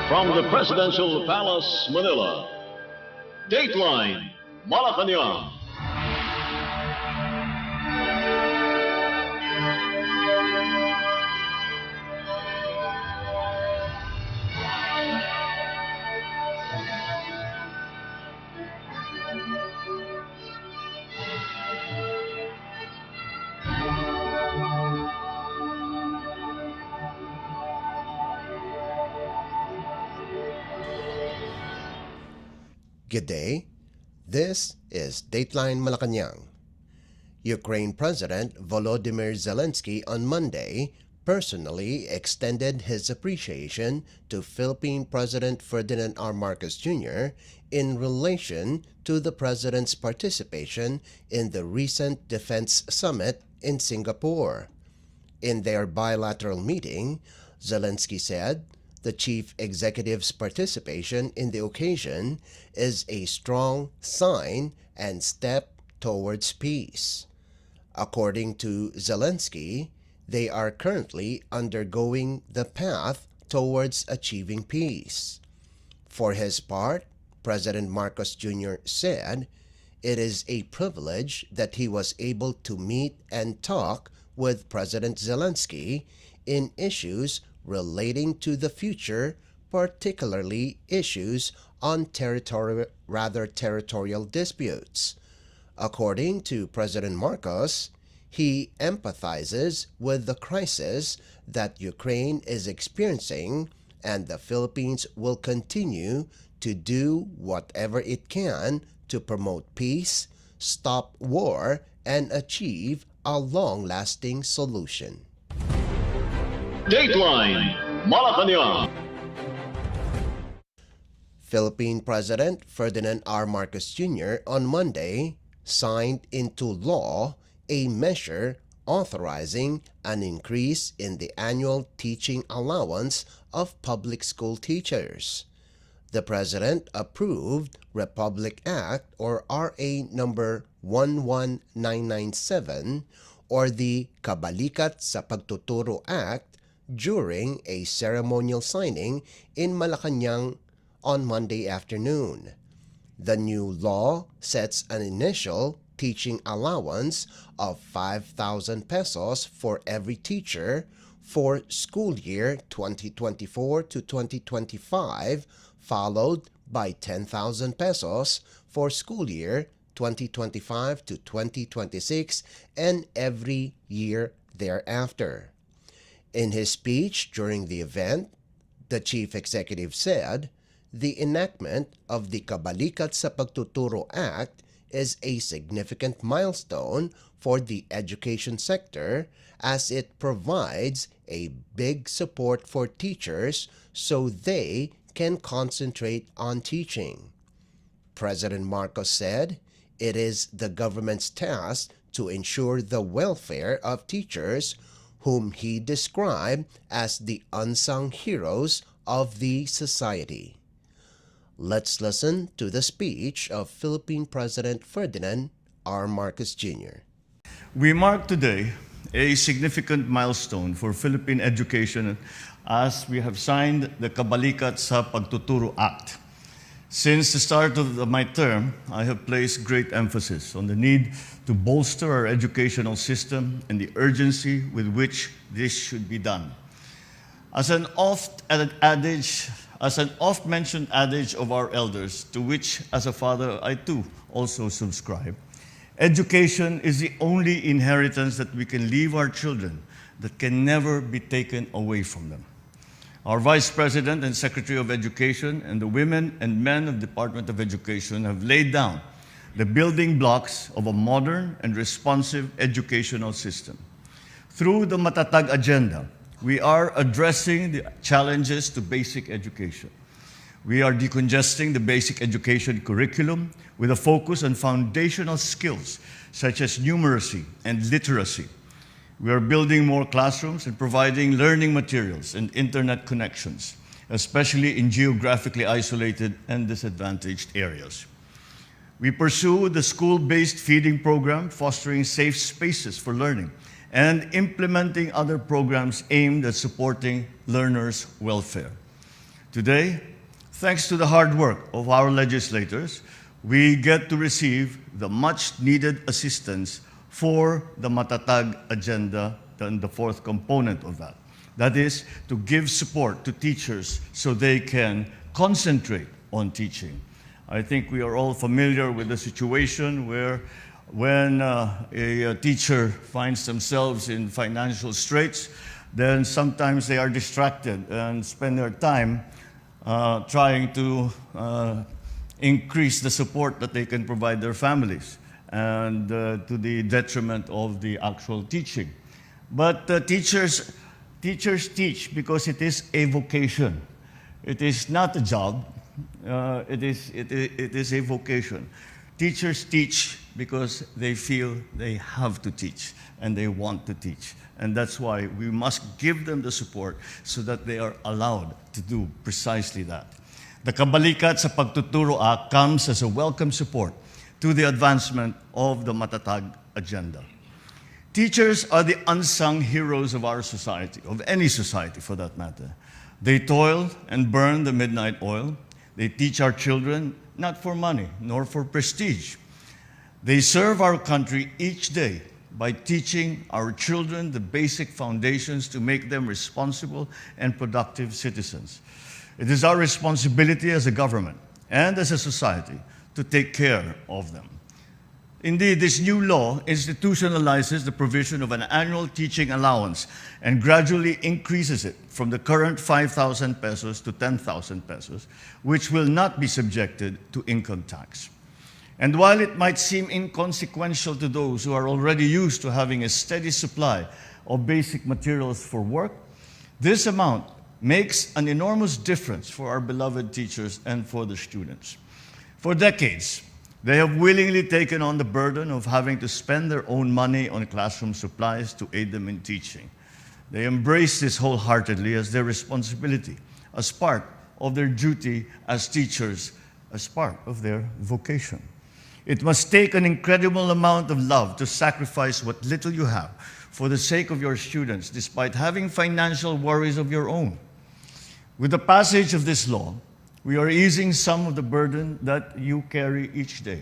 From the Presidential Palace, Manila, Dateline Malacañang. Good day. This is Dateline Malacañang. Ukraine President Volodymyr Zelensky on Monday personally extended his appreciation to Philippine President Ferdinand R. Marcos Jr. in relation to the president's participation in the recent defense summit in Singapore. In their bilateral meeting, Zelensky said, the chief executive's participation in the occasion is a strong sign and step towards peace. According to Zelensky, they are currently undergoing the path towards achieving peace. For his part, President Marcos Jr. said, it is a privilege that he was able to meet and talk with President Zelensky in issues relating to the future, particularly issues on territorial disputes. According to President Marcos, he empathizes with the crisis that Ukraine is experiencing, and the Philippines will continue to do whatever it can to promote peace, stop war, and achieve a long-lasting solution. Dateline Malacañang. Philippine President Ferdinand R. Marcos Jr. on Monday signed into law a measure authorizing an increase in the annual teaching allowance of public school teachers. The President approved Republic Act or RA number 11997 or the Kabalikat sa Pagtuturo Act during a ceremonial signing in Malacañang on Monday afternoon. The new law sets an initial teaching allowance of 5,000 pesos for every teacher for school year 2024 to 2025, followed by 10,000 pesos for school year 2025 to 2026 and every year thereafter. In his speech during the event, the chief executive said, the enactment of the Kabalikat sa Pagtuturo Act is a significant milestone for the education sector as it provides a big support for teachers so they can concentrate on teaching. President Marcos said, it is the government's task to ensure the welfare of teachers whom he described as the unsung heroes of the society. Let's listen to the speech of Philippine President Ferdinand R. Marcos Jr. We mark today a significant milestone for Philippine education as we have signed the Kabalikat sa Pagtuturo Act. Since the start of my term, I have placed great emphasis on the need to bolster our educational system and the urgency with which this should be done. As an oft-mentioned adage of our elders, to which as a father I too also subscribe, education is the only inheritance that we can leave our children that can never be taken away from them. Our Vice President and Secretary of Education and the women and men of the Department of Education have laid down the building blocks of a modern and responsive educational system. Through the Matatag Agenda, we are addressing the challenges to basic education. We are decongesting the basic education curriculum with a focus on foundational skills such as numeracy and literacy. We are building more classrooms and providing learning materials and internet connections, especially in geographically isolated and disadvantaged areas. We pursue the school-based feeding program, fostering safe spaces for learning, and implementing other programs aimed at supporting learners' welfare. Today, thanks to the hard work of our legislators, we get to receive the much-needed assistance for the Matatag agenda and the fourth component of that. That is, to give support to teachers so they can concentrate on teaching. I think we are all familiar with the situation where when a teacher finds themselves in financial straits, then sometimes they are distracted and spend their time trying to increase the support that they can provide their families, and to the detriment of the actual teaching. But teachers teach because it is a vocation. It is not a job. It is a vocation. Teachers teach because they feel they have to teach and they want to teach. And that's why we must give them the support so that they are allowed to do precisely that. The Kabalikat sa Pagtuturo Act comes as a welcome support to the advancement of the Matatag agenda. Teachers are the unsung heroes of our society, of any society for that matter. They toil and burn the midnight oil. They teach our children not for money, nor for prestige. They serve our country each day by teaching our children the basic foundations to make them responsible and productive citizens. It is our responsibility as a government and as a society to take care of them. Indeed, this new law institutionalizes the provision of an annual teaching allowance and gradually increases it from the current 5,000 pesos to 10,000 pesos, which will not be subjected to income tax. And while it might seem inconsequential to those who are already used to having a steady supply of basic materials for work, this amount makes an enormous difference for our beloved teachers and for the students. For decades, they have willingly taken on the burden of having to spend their own money on classroom supplies to aid them in teaching. They embrace this wholeheartedly as their responsibility, as part of their duty as teachers, as part of their vocation. It must take an incredible amount of love to sacrifice what little you have for the sake of your students, despite having financial worries of your own. With the passage of this law, we are easing some of the burden that you carry each day.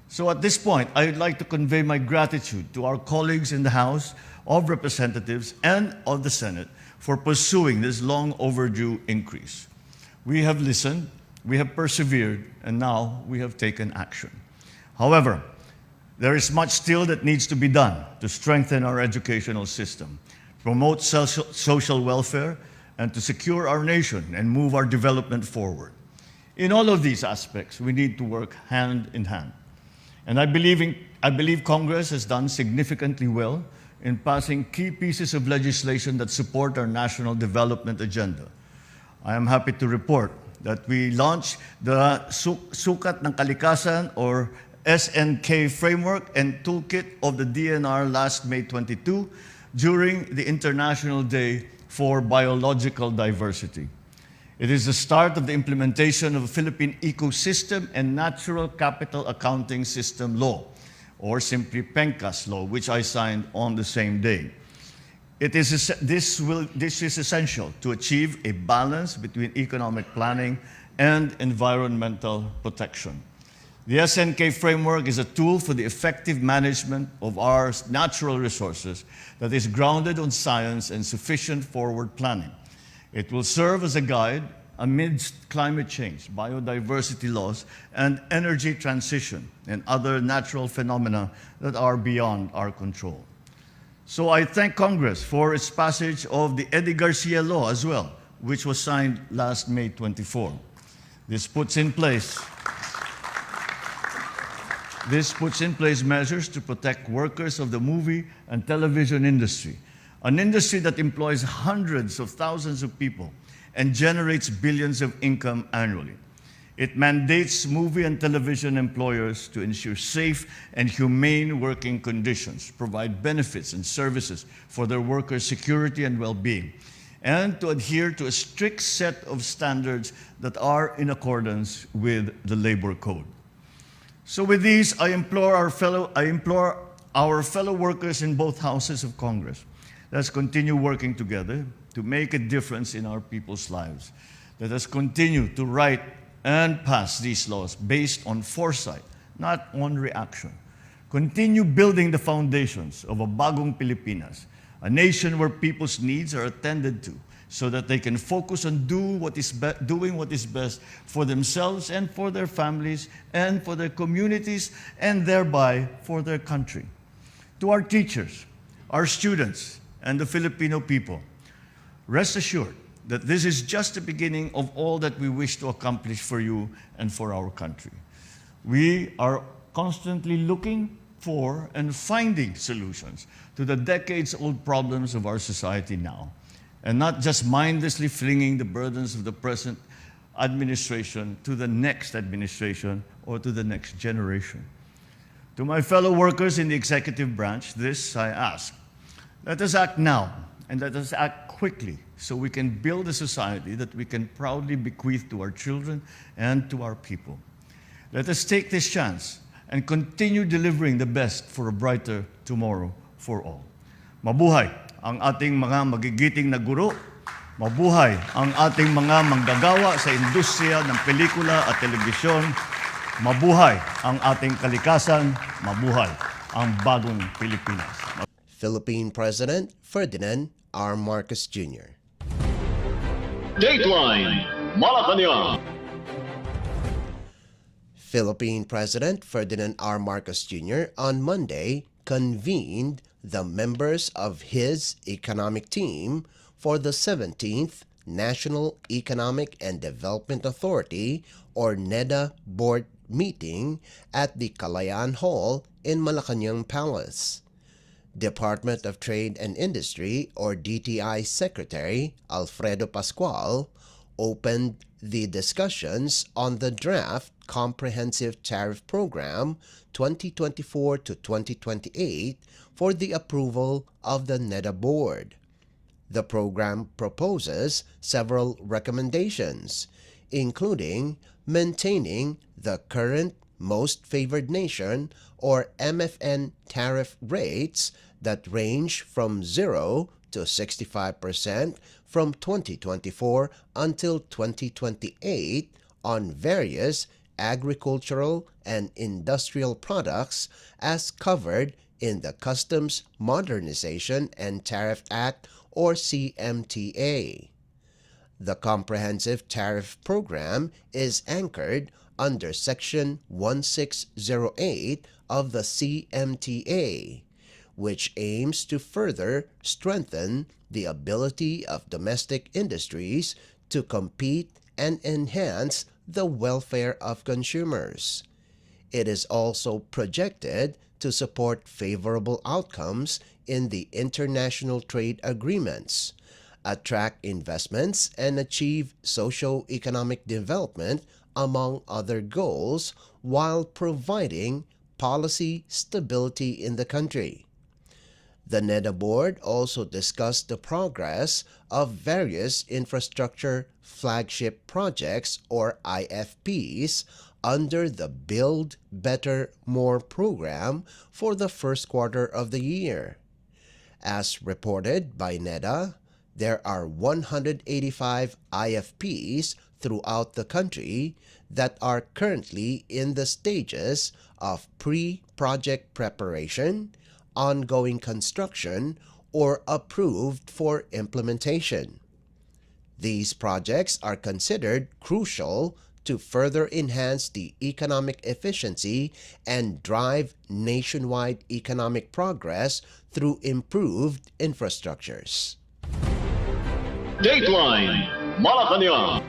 So at this point, I would like to convey my gratitude to our colleagues in the House of Representatives and of the Senate for pursuing this long overdue increase. We have listened, we have persevered, and now we have taken action. However, there is much still that needs to be done to strengthen our educational system, promote social welfare, and to secure our nation and move our development forward. In all of these aspects, we need to work hand in hand. And I believe Congress has done significantly well in passing key pieces of legislation that support our national development agenda. I am happy to report that we launched the Sukat ng Kalikasan, or SNK framework and toolkit of the DNR last May 22 during the International Day for Biological Diversity. It is the start of the implementation of the Philippine Ecosystem and Natural Capital Accounting System Law, or simply PENCAS Law, which I signed on the same day. This is essential to achieve a balance between economic planning and environmental protection. The SNK framework is a tool for the effective management of our natural resources that is grounded on science and sufficient forward planning. It will serve as a guide amidst climate change, biodiversity loss, and energy transition and other natural phenomena that are beyond our control. So I thank Congress for its passage of the Eddie Garcia Law as well, which was signed last May 24. This puts in place measures to protect workers of the movie and television industry, an industry that employs hundreds of thousands of people and generates billions of income annually. It mandates movie and television employers to ensure safe and humane working conditions, provide benefits and services for their workers' security and well-being, and to adhere to a strict set of standards that are in accordance with the Labor Code. So with these, I implore our fellow workers in both houses of Congress, let's continue working together to make a difference in our people's lives. Let us continue to write and pass these laws based on foresight, not on reaction. Continue building the foundations of a bagong Pilipinas, a nation where people's needs are attended to so that they can focus on doing what is best for themselves and for their families and for their communities and thereby for their country. To our teachers, our students, and the Filipino people, rest assured that this is just the beginning of all that we wish to accomplish for you and for our country. We are constantly looking for and finding solutions to the decades-old problems of our society now, and not just mindlessly flinging the burdens of the present administration to the next administration or to the next generation. To my fellow workers in the executive branch, this I ask. Let us act now, and let us act quickly so we can build a society that we can proudly bequeath to our children and to our people. Let us take this chance and continue delivering the best for a brighter tomorrow for all. Mabuhay ang ating mga magigiting na guro. Mabuhay ang ating mga manggagawa sa industriya ng pelikula at telebisyon. Mabuhay ang ating kalikasan. Mabuhay ang bagong Pilipinas. Philippine President Ferdinand R. Marcos Jr. Dateline Malacañang. Philippine President Ferdinand R. Marcos Jr. on Monday convened the members of his economic team for the 17th National Economic and Development Authority or NEDA board meeting at the Kalayaan Hall in Malacañang Palace. Department of Trade and Industry or DTI Secretary Alfredo Pascual opened the discussions on the draft Comprehensive Tariff Program 2024 to 2028 for the approval of the NEDA Board. The program proposes several recommendations, including maintaining the current Most Favored Nation or MFN tariff rates that range from 0 to 65% from 2024 until 2028 on various agricultural and industrial products as covered in the Customs Modernization and Tariff Act or CMTA. The Comprehensive Tariff Program is anchored under Section 1608 of the CMTA, which aims to further strengthen the ability of domestic industries to compete and enhance the welfare of consumers. It is also projected to support favorable outcomes in the international trade agreements, attract investments, and achieve socio-economic development, among other goals, while providing policy stability in the country. The NEDA board also discussed the progress of various infrastructure flagship projects or IFPs under the Build Better More program for the first quarter of the year. As reported by NEDA, there are 185 IFPs throughout the country that are currently in the stages of pre-project preparation, ongoing construction, or approved for implementation. These projects are considered crucial to further enhance the economic efficiency and drive nationwide economic progress through improved infrastructures. Dateline Malacañang.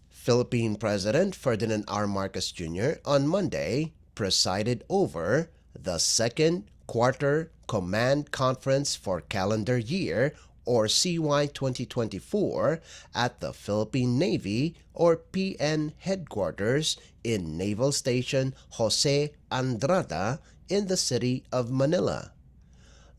Philippine President Ferdinand R. Marcos Jr. on Monday presided over the second quarter Command Conference for Calendar Year or CY 2024 at the Philippine Navy or PN headquarters in Naval Station Jose Andrada in the city of Manila.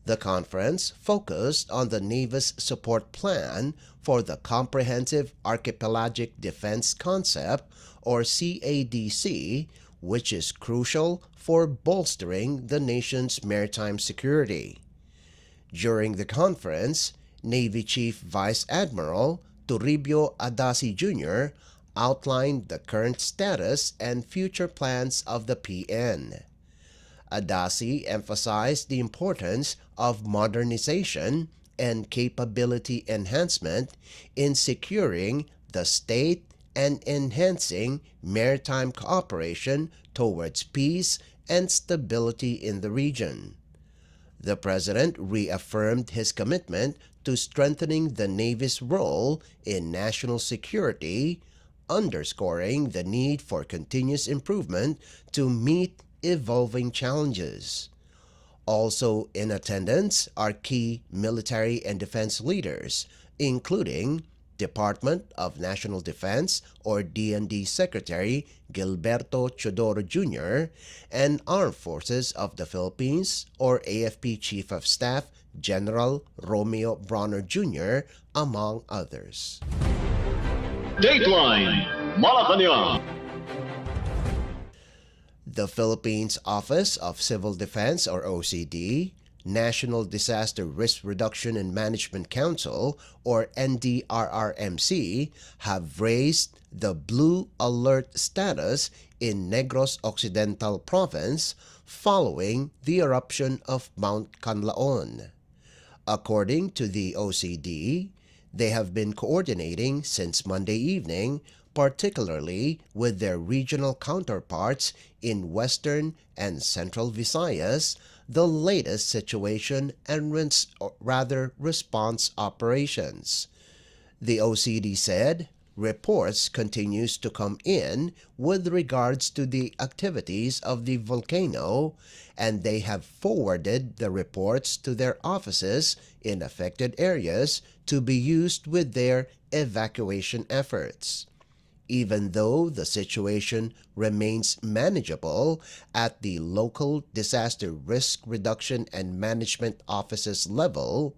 The conference focused on the Navy's support plan for the Comprehensive Archipelagic Defense Concept or CADC, which is crucial for bolstering the nation's maritime security. During the conference, Navy Chief Vice Admiral Toribio Adasi Jr., outlined the current status and future plans of the PN. Adasi emphasized the importance of modernization and capability enhancement in securing the state and enhancing maritime cooperation towards peace and stability in the region. The President reaffirmed his commitment to strengthening the Navy's role in national security, underscoring the need for continuous improvement to meet evolving challenges. Also in attendance are key military and defense leaders, including Department of National Defense or DND Secretary Gilberto Chodoro Jr. and Armed Forces of the Philippines or AFP Chief of Staff General Romeo Bronner Jr., among others. Dateline Malacañang. The Philippines Office of Civil Defense or OCD, National Disaster Risk Reduction and Management Council or NDRRMC have raised the blue alert status in Negros Occidental Province following the eruption of Mount Canlaon. According to the OCD, they have been coordinating since Monday evening, particularly with their regional counterparts in Western and Central Visayas, the latest situation and response operations. The OCD said reports continues to come in with regards to the activities of the volcano, and they have forwarded the reports to their offices in affected areas to be used with their evacuation efforts. Even though the situation remains manageable at the local disaster risk reduction and management offices level,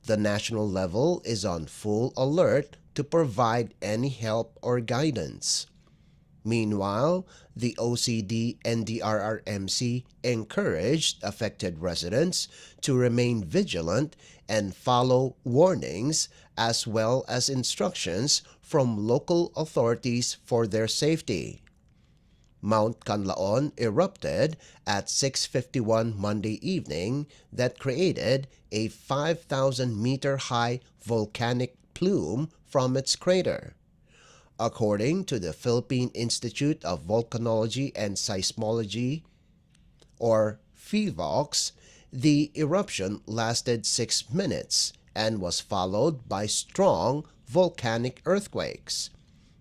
the national level is on full alert to provide any help or guidance. Meanwhile, the OCD NDRRMC encouraged affected residents to remain vigilant and follow warnings as well as instructions from local authorities for their safety. Mount Canlaon erupted at 6:51 Monday evening that created a 5,000-meter high volcanic plume from its crater. According to the Philippine Institute of Volcanology and Seismology, or PHIVOLCS, the eruption lasted 6 minutes and was followed by strong volcanic earthquakes.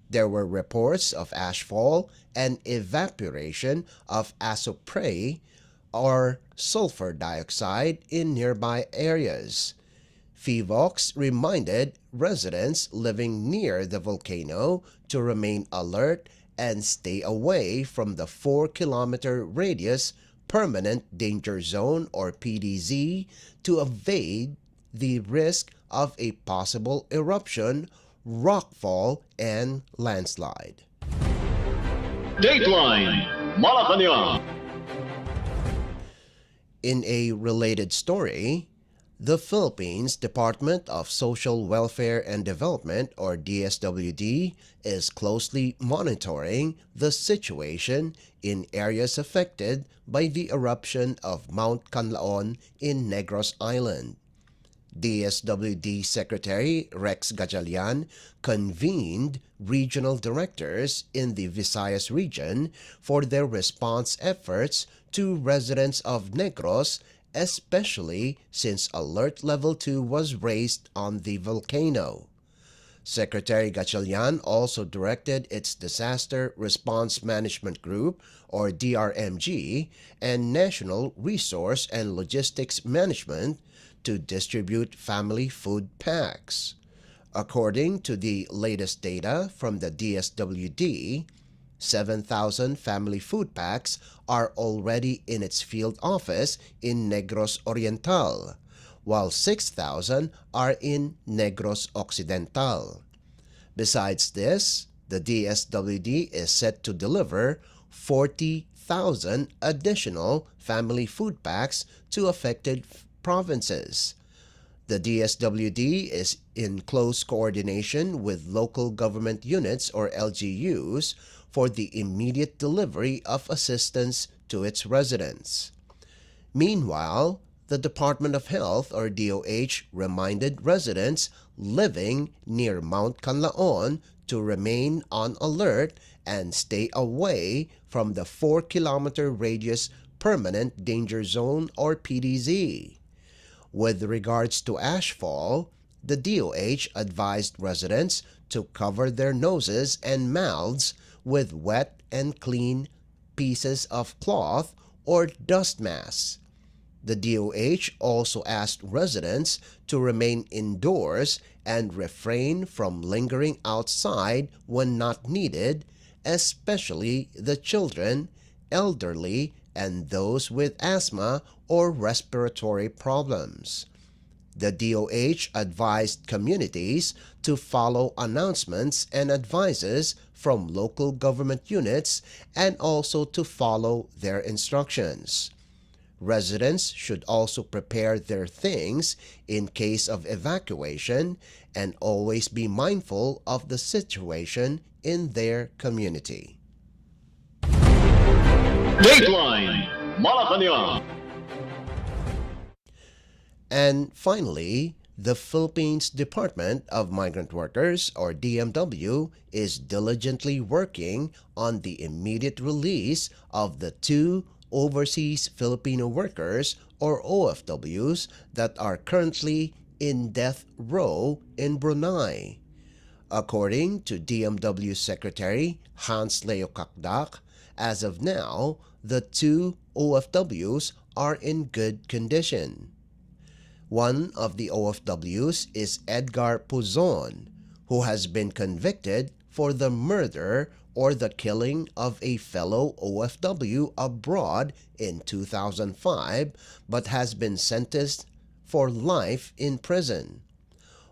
There were reports of ashfall and evaporation of azopre or sulfur dioxide in nearby areas. PHIVOLCS reminded residents living near the volcano to remain alert and stay away from the 4-kilometer radius Permanent Danger Zone or PDZ to evade the risk of a possible eruption, rockfall, and landslide. Dateline Malacañang. In a related story, the Philippines Department of Social Welfare and Development or DSWD is closely monitoring the situation in areas affected by the eruption of Mount Canlaon in Negros Island. DSWD Secretary Rex Gatchalian convened regional directors in the Visayas region for their response efforts to residents of Negros, especially since Alert Level 2 was raised on the volcano. Secretary Gatchalian also directed its Disaster Response Management Group, or DRMG, and National Resource and Logistics Management to distribute family food packs. According to the latest data from the DSWD, 7,000 family food packs are already in its field office in Negros Oriental, while 6,000 are in Negros Occidental. Besides this, the DSWD is set to deliver 40,000 additional family food packs to affected provinces. The DSWD is in close coordination with local government units or LGUs for the immediate delivery of assistance to its residents. Meanwhile, the Department of Health or DOH reminded residents living near Mount Canlaon to remain on alert and stay away from the 4-kilometer radius Permanent Danger Zone or PDZ. With regards to ashfall, the DOH advised residents to cover their noses and mouths with wet and clean pieces of cloth or dust masks. The DOH also asked residents to remain indoors and refrain from lingering outside when not needed, especially the children, elderly, and those with asthma or respiratory problems. The DOH advised communities to follow announcements and advices from local government units and also to follow their instructions. Residents should also prepare their things in case of evacuation and always be mindful of the situation in their community. Dateline Malacañang. And finally, the Philippines Department of Migrant Workers, or DMW, is diligently working on the immediate release of the 2 overseas Filipino workers, or OFWs, that are currently in death row in Brunei. According to DMW Secretary Leo Magpayo, as of now, the 2 OFWs are in good condition. One of the OFWs is Edgar Puzon, who has been convicted for the murder or the killing of a fellow OFW abroad in 2005 but has been sentenced for life in prison.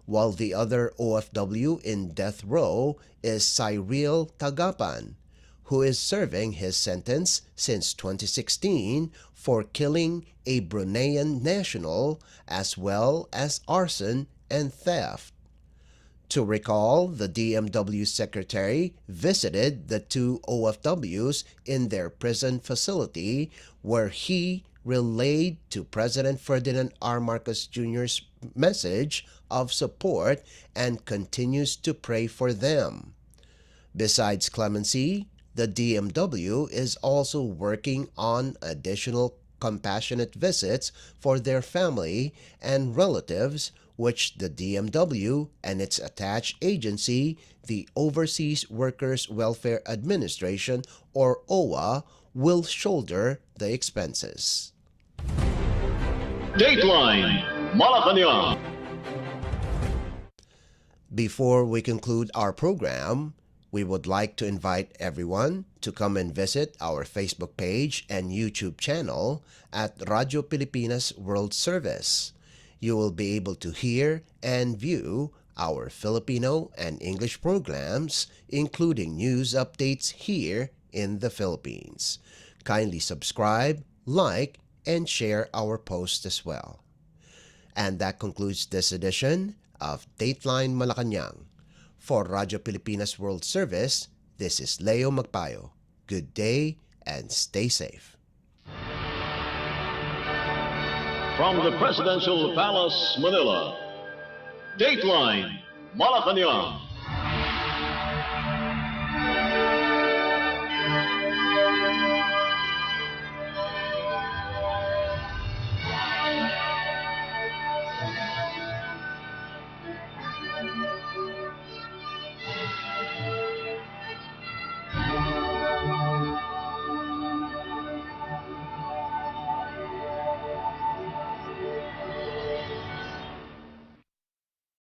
While the other OFW in death row is Cyril Tagapan, who is serving his sentence since 2016 for killing a Bruneian national as well as arson and theft. To recall, the DMW secretary visited the 2 OFWs in their prison facility where he relayed to President Ferdinand R. Marcos Jr.'s message of support and continues to pray for them. Besides clemency, the DMW is also working on additional compassionate visits for their family and relatives, which the DMW and its attached agency, the Overseas Workers Welfare Administration, or OWA, will shoulder the expenses. Dateline Malacañang. Before we conclude our program, we would like to invite everyone to come and visit our Facebook page and YouTube channel at Radyo Pilipinas World Service. You will be able to hear and view our Filipino and English programs, including news updates here in the Philippines. Kindly subscribe, like, and share our posts as well. And that concludes this edition of Dateline Malacañang. For Radyo Pilipinas World Service, this is Leo Magpayo. Good day and stay safe. From the Presidential Palace, Manila, Dateline Malacañang.